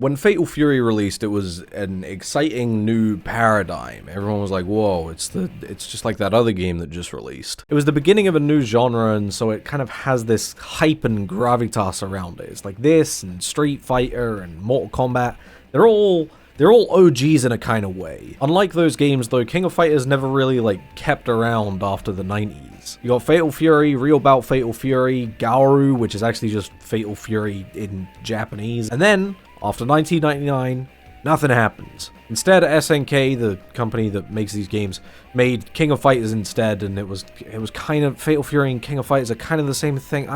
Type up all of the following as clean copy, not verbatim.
When Fatal Fury released, it was an exciting new paradigm. Everyone was like, whoa, it's just like that other game that just released. It was the beginning of a new genre, and so it kind of has this hype and gravitas around it. It's like this, and Street Fighter, and Mortal Kombat. They're all OGs in a kind of way. Unlike those games, though, King of Fighters never really, kept around after the 90s. You got Fatal Fury, Real Bout Fatal Fury, Gaoru, which is actually just Fatal Fury in Japanese, and then after 1999, nothing happens. Instead, SNK, the company that makes these games, made King of Fighters instead, and it was kind of, Fatal Fury and King of Fighters are kind of the same thing.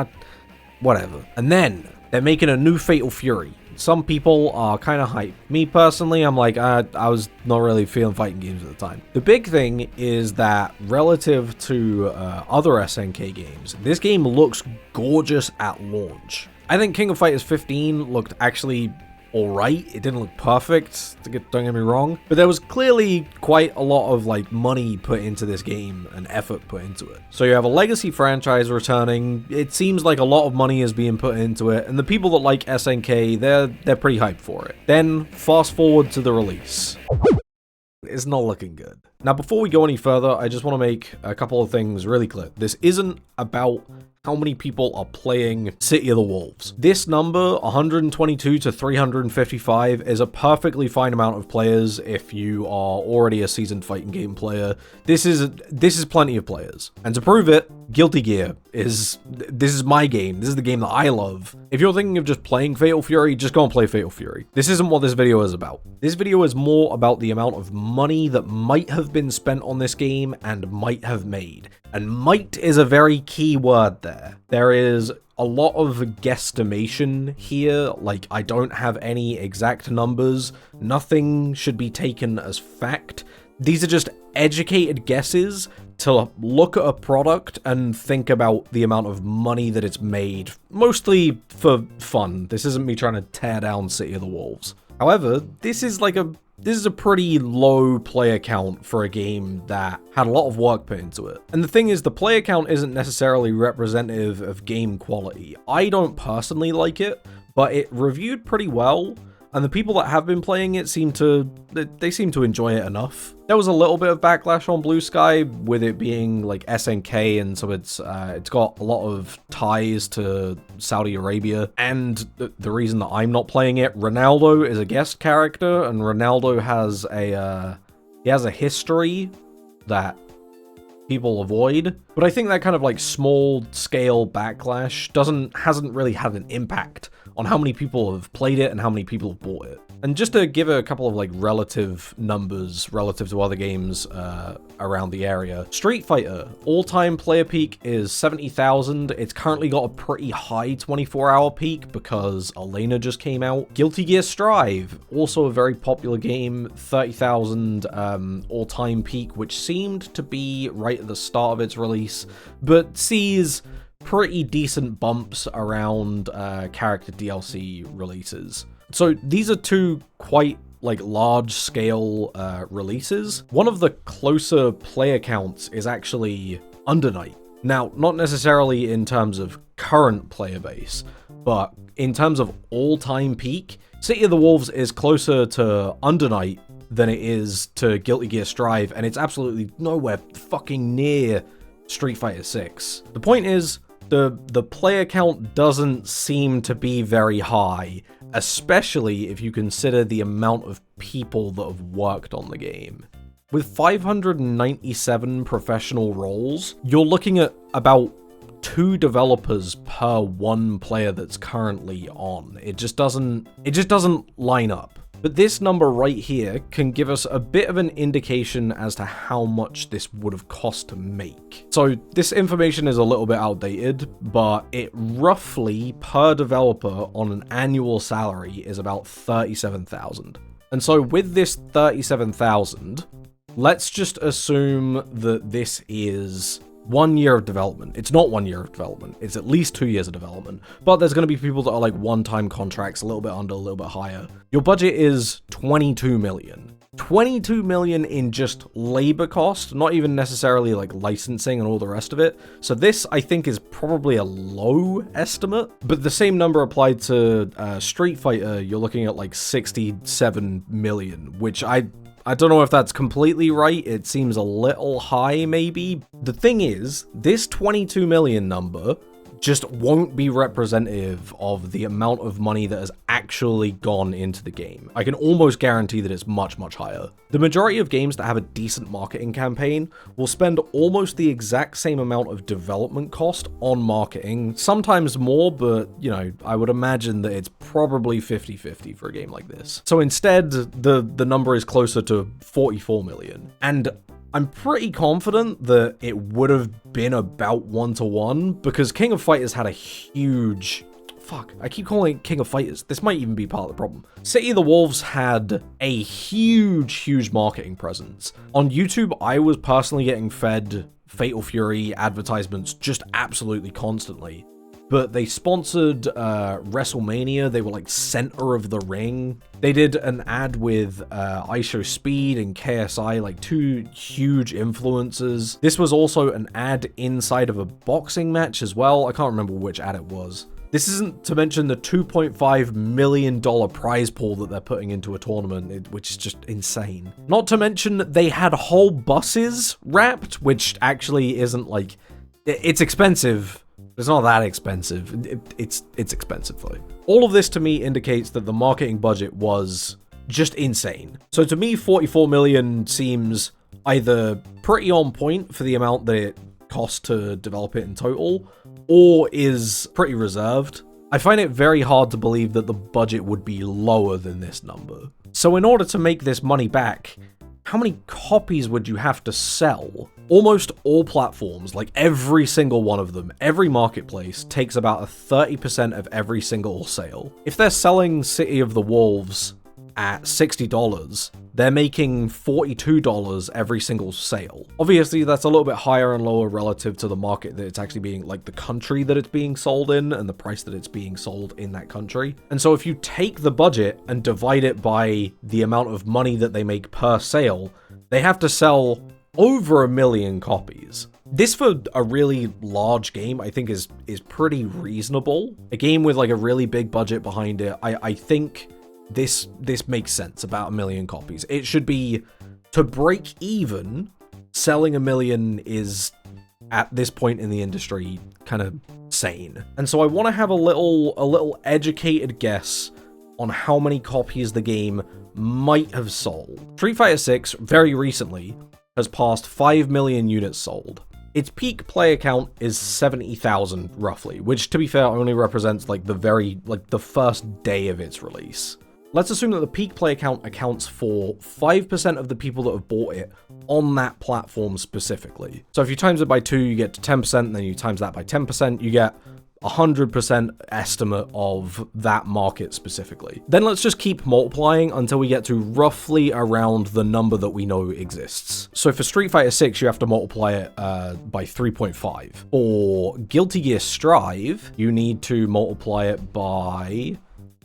Whatever. And then they're making a new Fatal Fury. Some people are kind of hyped. Me personally, I'm like, I was not really feeling fighting games at the time. The big thing is that relative to other SNK games, this game looks gorgeous at launch. I think King of Fighters 15 looked actually alright. It didn't look perfect, don't get me wrong, but there was clearly quite a lot of money put into this game and effort put into it. So you have a legacy franchise returning. It seems like a lot of money is being put into it, and the people that like SNK, they're pretty hyped for it. Then fast forward to the release. It's not looking good. Now, before we go any further, I just want to make a couple of things really clear. This isn't about how many people are playing City of the Wolves. This number, 122 to 355, is a perfectly fine amount of players if you are already a seasoned fighting game player. This is plenty of players. And to prove it, Guilty Gear this is my game. This is the game that I love. If you're thinking of just playing Fatal Fury, just go and play Fatal Fury. This isn't what this video is about. This video is more about the amount of money that might have been spent on this game and might have made. And might is a very key word there. There is a lot of guesstimation here. I don't have any exact numbers. Nothing should be taken as fact. These are just educated guesses to look at a product and think about the amount of money that it's made, mostly for fun. This isn't me trying to tear down City of the Wolves. However, this is a pretty low player count for a game that had a lot of work put into it. And the thing is, the player count isn't necessarily representative of game quality. I don't personally like it, but it reviewed pretty well. And the people that have been playing it seem to enjoy it enough. There was a little bit of backlash on Blue Sky with it being SNK, and so it's got a lot of ties to Saudi Arabia. And the reason that I'm not playing it, Ronaldo is a guest character, and Ronaldo has a history that people avoid. But I think that kind of small scale backlash hasn't really had an impact on how many people have played it and how many people have bought it. And just to give a couple of relative numbers relative to other games around the area, Street Fighter all-time player peak is 70,000. It's currently got a pretty high 24-hour peak because Elena just came out. Guilty Gear Strive, also a very popular game, 30,000 all-time peak, which seemed to be right at the start of its release, but sees pretty decent bumps around character DLC releases. So these are two quite large scale releases. One of the closer player counts is actually Under Night. Now, not necessarily in terms of current player base, but in terms of all-time peak, City of the Wolves is closer to Under Night than it is to Guilty Gear Strive, and it's absolutely nowhere fucking near Street Fighter 6. The point is, the player count doesn't seem to be very high, especially if you consider the amount of people that have worked on the game. With 597 professional roles, you're looking at about 2 developers per 1 player that's currently on. It just doesn't line up. But this number right here can give us a bit of an indication as to how much this would have cost to make. So this information is a little bit outdated, but it roughly per developer on an annual salary is about 37,000. And so with this 37,000, let's just assume that this is 1 year of development. It's not 1 year of development. It's at least 2 years of development. But there's going to be people that are one-time contracts, a little bit under, a little bit higher. Your budget is 22 million. 22 million in just labor cost, not even necessarily like licensing and all the rest of it. So this, I think, is probably a low estimate, but the same number applied to Street Fighter, you're looking at like 67 million, which I don't know if that's completely right. It seems a little high, maybe. The thing is, this 22 million number just won't be representative of the amount of money that has actually gone into the game. I can almost guarantee that it's much, much higher. The majority of games that have a decent marketing campaign will spend almost the exact same amount of development cost on marketing, sometimes more, but, you know, I would imagine that it's probably 50-50 for a game like this. So instead, the number is closer to 44 million. And I'm pretty confident that it would have been about 1-to-1 because King of Fighters had a huge... Fuck, I keep calling it King of Fighters. This might even be part of the problem. City of the Wolves had a huge marketing presence. On YouTube, I was personally getting fed Fatal Fury advertisements just absolutely constantly. But they sponsored WrestleMania. They were like center of the ring. They did an ad with IShowSpeed and KSI, like two huge influencers. This was also an ad inside of a boxing match as well. I can't remember which ad it was. This isn't to mention the $2.5 million prize pool that they're putting into a tournament, which is just insane. Not to mention they had whole buses wrapped, which actually isn't like... It's expensive. It's not that expensive. It's expensive though. All of this to me indicates that the marketing budget was just insane. So to me, 44 million seems either pretty on point for the amount that it cost to develop it in total, or is pretty reserved. I find it very hard to believe that the budget would be lower than this number. So in order to make this money back, how many copies would you have to sell? Almost all platforms, like every single one of them, every marketplace takes about a 30% of every single sale. If they're selling City of the Wolves at $60, they're making $42 every single sale. Obviously, that's a little bit higher and lower relative to the market that it's actually being, like the country that it's being sold in and the price that it's being sold in that country. And so if you take the budget and divide it by the amount of money that they make per sale, they have to sell over 1 million copies. This, for a really large game, I think is pretty reasonable. A game with like a really big budget behind it, I think this makes sense, about 1 million copies. It should be, to break even, selling 1 million is, at this point in the industry, kind of sane. And so I want to have a little educated guess on how many copies the game might have sold. Street Fighter 6, very recently, has passed 5 million units sold. Its peak player count is 70,000 roughly, which to be fair only represents like the first day of its release. Let's assume that the peak player count accounts for 5% of the people that have bought it on that platform specifically. So if you times it by 2, you get to 10%, and then you times that by 10%, you get 100% estimate of that market specifically. Then let's just keep multiplying until we get to roughly around the number that we know exists. So for Street Fighter 6, you have to multiply it by 3.5. For Guilty Gear Strive, you need to multiply it by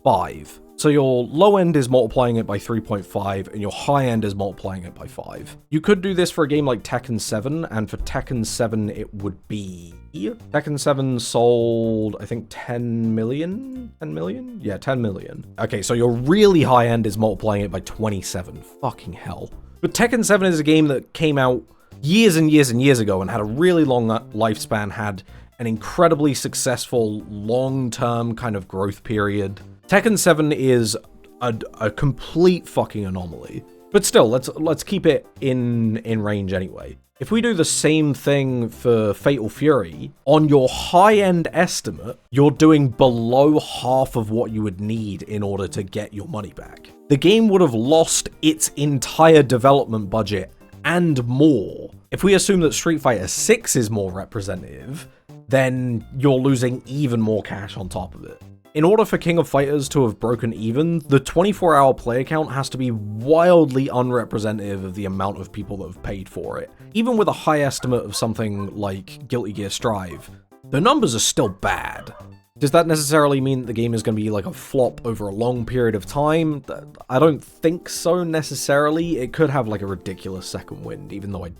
5. So your low end is multiplying it by 3.5, and your high end is multiplying it by 5. You could do this for a game like Tekken 7, and for Tekken 7, it would be... Tekken 7 sold, I think, 10 million? 10 million? Yeah, 10 million. Okay, so your really high end is multiplying it by 27. Fucking hell. But Tekken 7 is a game that came out years and years and years ago and had a really long lifespan, had an incredibly successful long-term kind of growth period. Tekken 7 is a complete fucking anomaly. But still, let's keep it in range anyway. If we do the same thing for Fatal Fury, on your high-end estimate, you're doing below half of what you would need in order to get your money back. The game would have lost its entire development budget and more. If we assume that Street Fighter 6 is more representative, then you're losing even more cash on top of it. In order for King of Fighters to have broken even, the 24-hour player count has to be wildly unrepresentative of the amount of people that have paid for it. Even with a high estimate of something like Guilty Gear Strive, the numbers are still bad. Does that necessarily mean that the game is going to be like a flop over a long period of time? I don't think so necessarily. It could have like a ridiculous second wind, even though I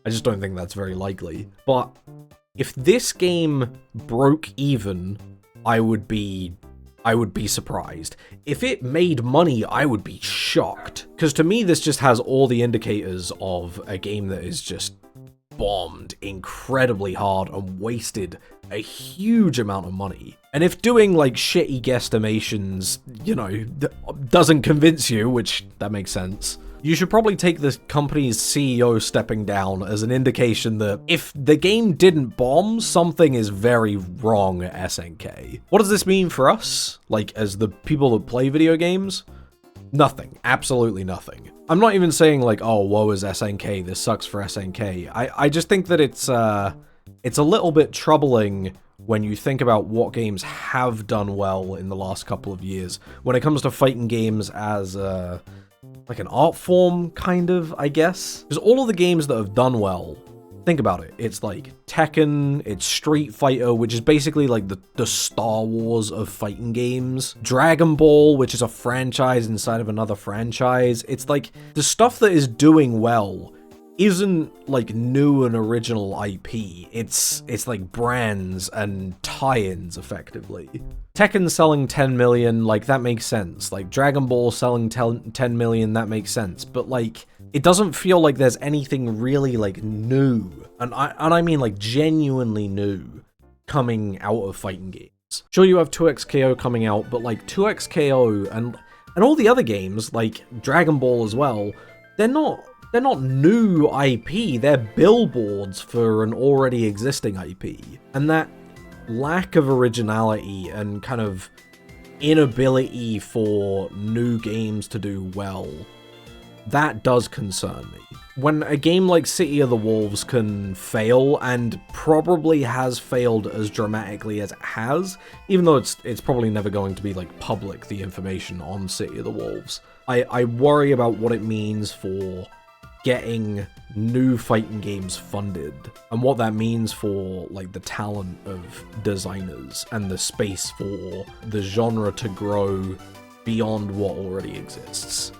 just don't think that's very likely. But if this game broke even, I would be surprised. If it made money, I would be shocked. Because to me, this just has all the indicators of a game that is just bombed incredibly hard and wasted a huge amount of money. And if doing like shitty guesstimations, you know, doesn't convince you, which that makes sense, you should probably take the company's CEO stepping down as an indication that if the game didn't bomb, something is very wrong at SNK. What does this mean for us? Like, as the people that play video games? Nothing. Absolutely nothing. I'm not even saying like, oh, woe is SNK, this sucks for SNK. I just think that it's a little bit troubling when you think about what games have done well in the last couple of years. When it comes to fighting games as like an art form, kind of, I guess. Because all of the games that have done well, think about it. It's like Tekken, it's Street Fighter, which is basically like the Star Wars of fighting games. Dragon Ball, which is a franchise inside of another franchise. It's like the stuff that is doing well isn't like new and original IP. It's like brands and tie-ins, effectively. Tekken selling 10 million, like, that makes sense. Like, Dragon Ball selling 10 million, that makes sense. But, like, it doesn't feel like there's anything really, like, new. And I mean, like, genuinely new coming out of fighting games. Sure, you have 2XKO coming out, but, like, 2XKO and all the other games, like Dragon Ball as well, they're not new IP, they're billboards for an already existing IP. And that lack of originality and kind of inability for new games to do well, that does concern me. When a game like City of the Wolves can fail, and probably has failed as dramatically as it has, even though it's probably never going to be like public, the information on City of the Wolves, I worry about what it means for getting new fighting games funded and what that means for like the talent of designers and the space for the genre to grow beyond what already exists.